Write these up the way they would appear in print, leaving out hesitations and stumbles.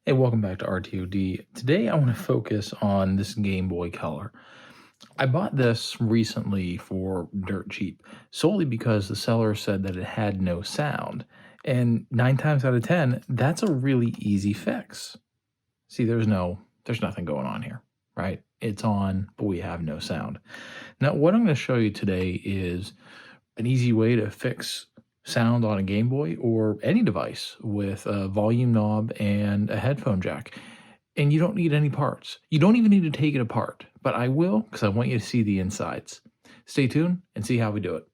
Hey, welcome back to RTOD. Today I want to focus on this Game Boy Color. I bought this recently for dirt cheap, solely because the seller said that it had no sound. And 9 times out of 10, that's a really easy fix. See, there's nothing going on here, right? It's on, but we have no sound. Now, what I'm going to show you today is an easy way to fix sound on a Game Boy or any device with a volume knob and a headphone jack. And you don't need any parts. You don't even need to take it apart, but I will because I want you to see the insides. Stay tuned and see how we do it.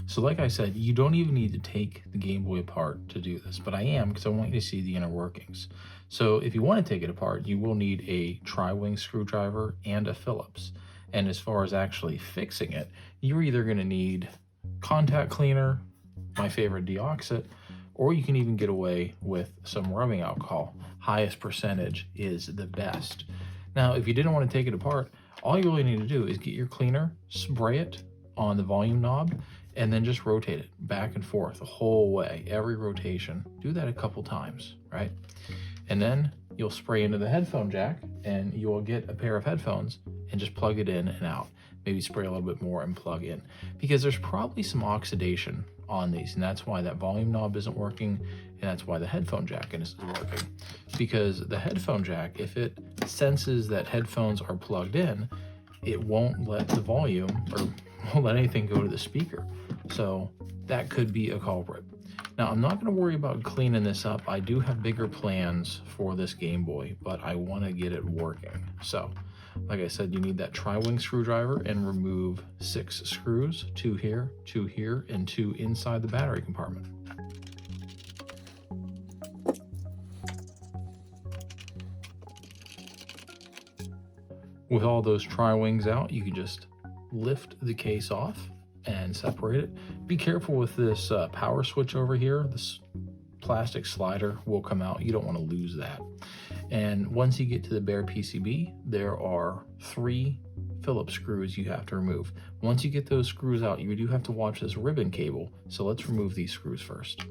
So like I said, you don't even need to take the Game Boy apart to do this, but I am because I want you to see the inner workings. So if you want to take it apart, you will need a tri-wing screwdriver and a Phillips. And as far as actually fixing it, you're either going to need contact cleaner, my favorite deoxit, or you can even get away with some rubbing alcohol. Highest percentage is the best. Now, if you didn't want to take it apart, all you really need to do is get your cleaner, spray it on the volume knob, and then just rotate it back and forth the whole way, every rotation. Do that a couple times, right? And then you'll spray into the headphone jack and you will get a pair of headphones and just plug it in and out. Maybe spray a little bit more and plug in, because there's probably some oxidation on these, and that's why that volume knob isn't working, and that's why the headphone jack isn't working. Because the headphone jack, if it senses that headphones are plugged in, it won't let the volume or won't let anything go to the speaker. So that could be a culprit. Now, I'm not going to worry about cleaning this up. I do have bigger plans for this Game Boy, but I want to get it working. So, like I said, you need that tri-wing screwdriver and remove 6 screws, 2 here, and 2 inside the battery compartment. With all those tri-wings out, you can just lift the case off and separate it. Be careful with this power switch over here. This plastic slider will come out. You don't want to lose that. And once you get to the bare PCB, there are 3 Phillips screws you have to remove. Once you get those screws out, you do have to watch this ribbon cable. So let's remove these screws first.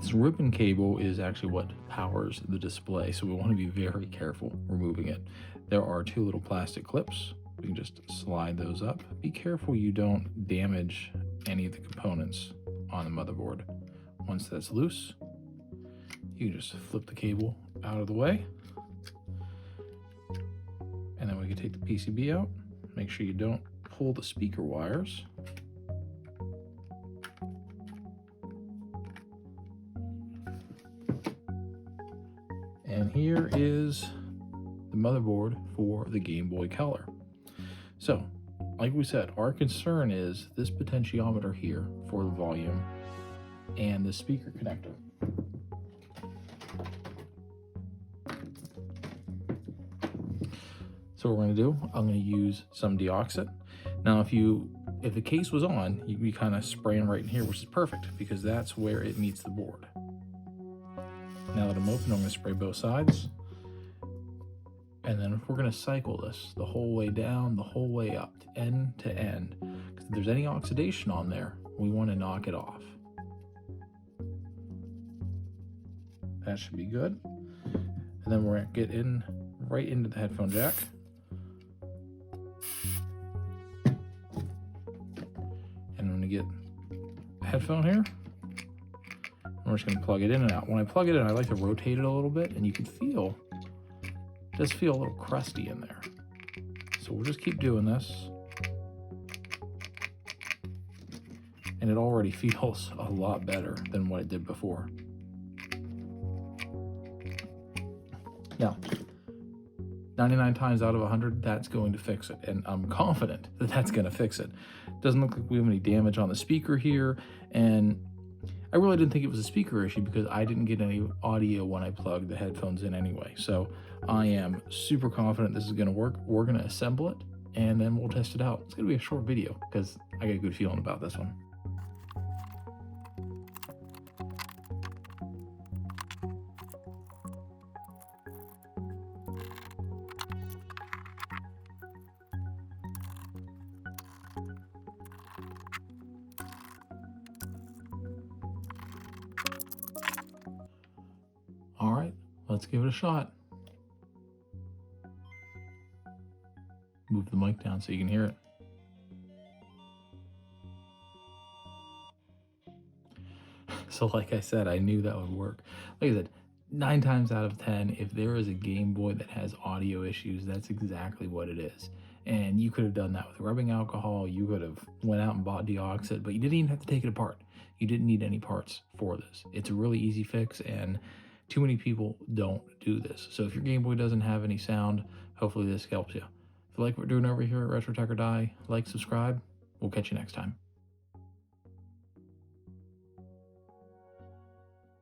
This ribbon cable is actually what powers the display, so we want to be very careful removing it. There are 2 little plastic clips. We can just slide those up. Be careful you don't damage any of the components on the motherboard. Once that's loose, you just flip the cable out of the way. And then we can take the PCB out. Make sure you don't pull the speaker wires. And here is the motherboard for the Game Boy Color. So, like we said, our concern is this potentiometer here for the volume and the speaker connector. So what we're going to do, I'm going to use some deoxit. Now, if the case was on, you'd be kind of spraying right in here, which is perfect because that's where it meets the board. Now that I'm open, I'm going to spray both sides. And then we're going to cycle this the whole way down, the whole way up, end to end. Because if there's any oxidation on there, we want to knock it off. That should be good. And then we're going to get in right into the headphone jack. And I'm going to get a headphone here. And we're just going to plug it in and out. When I plug it in, I like to rotate it a little bit, and you can feel, it does feel a little crusty in there. So we'll just keep doing this. And it already feels a lot better than what it did before. Now, 99 times out of 100, that's going to fix it. And I'm confident that that's going to fix it. Doesn't look like we have any damage on the speaker here. And I really didn't think it was a speaker issue because I didn't get any audio when I plugged the headphones in anyway. So I am super confident this is going to work. We're going to assemble it and then we'll test it out. It's going to be a short video because I got a good feeling about this one. let's give it a shot. Move the mic down so you can hear it. So like I said, I knew that would work. Like I said, 9 times out of 10, if there is a Game Boy that has audio issues, that's exactly what it is. And you could have done that with rubbing alcohol. You could have went out and bought deoxit, but you didn't even have to take it apart. You didn't need any parts for this. It's a really easy fix, and too many people don't do this. So if your Game Boy doesn't have any sound, hopefully this helps you. If you like what we're doing over here at Retro Tech or Die, like, subscribe. We'll catch you next time.